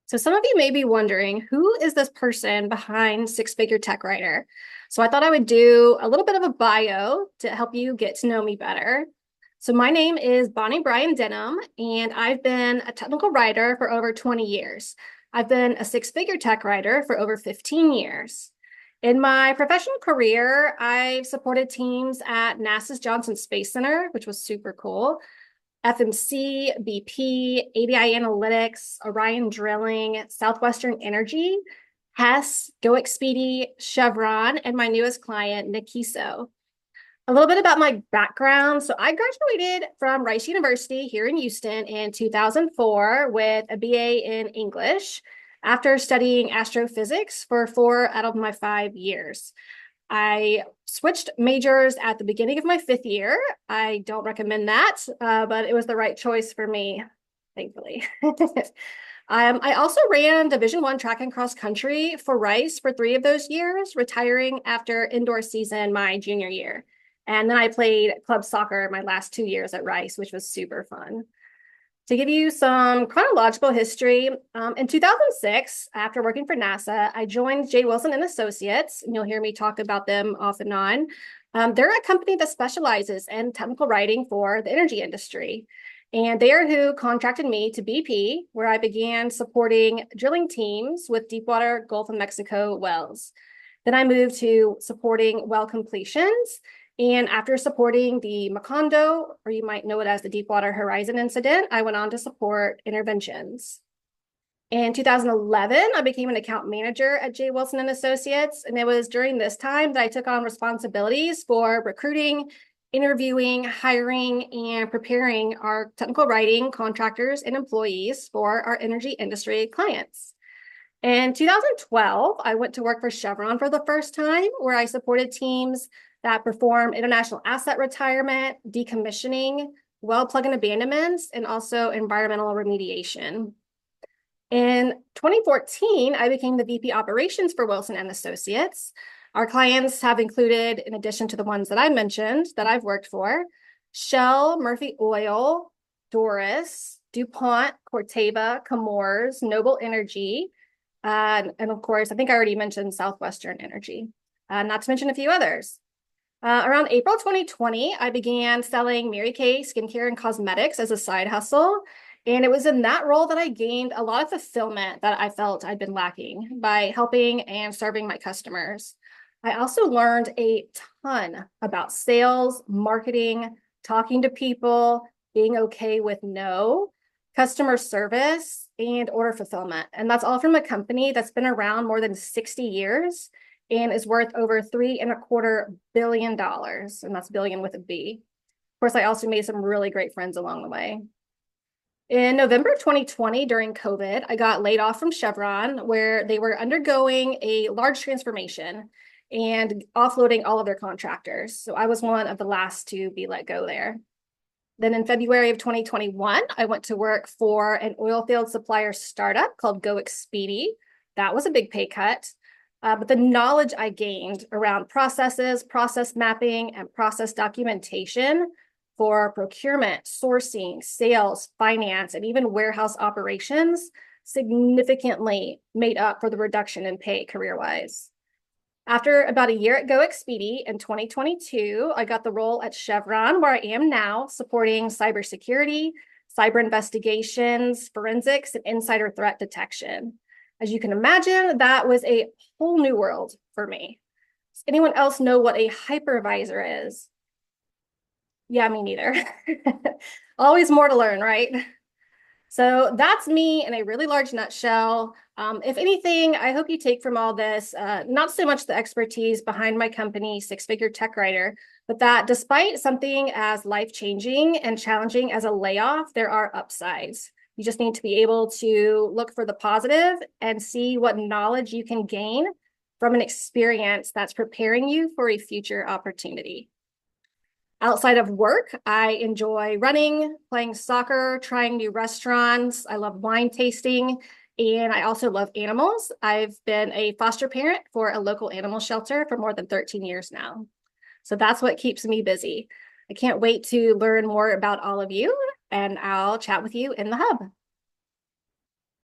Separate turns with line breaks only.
So some of you may be wondering, who is this person behind 6Figure TechWriter? So I thought I would do a little bit of a bio to help you get to know me better. So my name is Bonnie Bryan Denham, and I've been a technical writer for over 20 years. I've been a 6Figure tech writer for over 15 years. In my professional career, I've supported teams at NASA's Johnson Space Center, which was super cool. FMC, BP, ABI Analytics, Orion Drilling, Southwestern Energy, Hess, Go Expedia, Chevron, and my newest client, Nikiso. A little bit about my background. So I graduated from Rice University here in Houston in 2004 with a BA in English after studying astrophysics for 4 out of my 5 years. I switched majors at the beginning of my 5th year. I don't recommend that, but it was the right choice for me, thankfully. I also ran Division I track and cross country for Rice for 3 of those years, retiring after indoor season my junior year. And then I played club soccer my last 2 years at Rice, which was super fun. To give you some chronological history, in 2006, after working for NASA, I joined J. Wilson and Associates, and you'll hear me talk about them off and on. They're a company that specializes in technical writing for the energy industry. And they are who contracted me to BP, where I began supporting drilling teams with deepwater Gulf of Mexico wells. Then I moved to supporting well completions. And after supporting the Macondo, or you might know it as the Deepwater Horizon incident, I went on to support interventions. In 2011, I became an account manager at J. Wilson and Associates, and it was during this time that I took on responsibilities for recruiting, interviewing, hiring, and preparing our technical writing contractors and employees for our energy industry clients. In 2012, I went to work for Chevron for the first time, where I supported teams that perform international asset retirement, decommissioning, well plug and abandonments, and also environmental remediation. In 2014, I became the VP operations for Wilson and Associates. Our clients have included, in addition to the ones that I mentioned that I've worked for, Shell, Murphy Oil, Doris, DuPont, Corteva, Chemours, Noble Energy, and of course, I think I already mentioned Southwestern Energy, not to mention a few others. Around April 2020, I began selling Mary Kay skincare and cosmetics as a side hustle. And it was in that role that I gained a lot of fulfillment that I felt I'd been lacking by helping and serving my customers. I also learned a ton about sales, marketing, talking to people, being okay with no, customer service, and order fulfillment. And that's all from a company that's been around more than 60 years and is worth over $3.25 billion. And that's billion with a B. Of course, I also made some really great friends along the way. In November 2020, during COVID, I got laid off from Chevron, where they were undergoing a large transformation and offloading all of their contractors. So I was one of the last to be let go there. Then in February of 2021, I went to work for an oil field supplier startup called Go Expedia. That was a big pay cut. But the knowledge I gained around processes, process mapping, and process documentation for procurement, sourcing, sales, finance, and even warehouse operations significantly made up for the reduction in pay career-wise. After about a year at Go Expedia in 2022, I got the role at Chevron, where I am now, supporting cybersecurity, cyber investigations, forensics, and insider threat detection. As you can imagine, that was a whole new world for me. Does anyone else know what a hypervisor is? Yeah, me neither. Always more to learn, right? So that's me in a really large nutshell. If anything, I hope you take from all this, not so much the expertise behind my company, 6Figure TechWriter, but that despite something as life-changing and challenging as a layoff, there are upsides. You just need to be able to look for the positive and see what knowledge you can gain from an experience that's preparing you for a future opportunity. Outside of work, I enjoy running, playing soccer, trying new restaurants. I love wine tasting, and I also love animals. I've been a foster parent for a local animal shelter for more than 13 years now. So that's what keeps me busy. I can't wait to learn more about all of you, and I'll chat with you in the hub.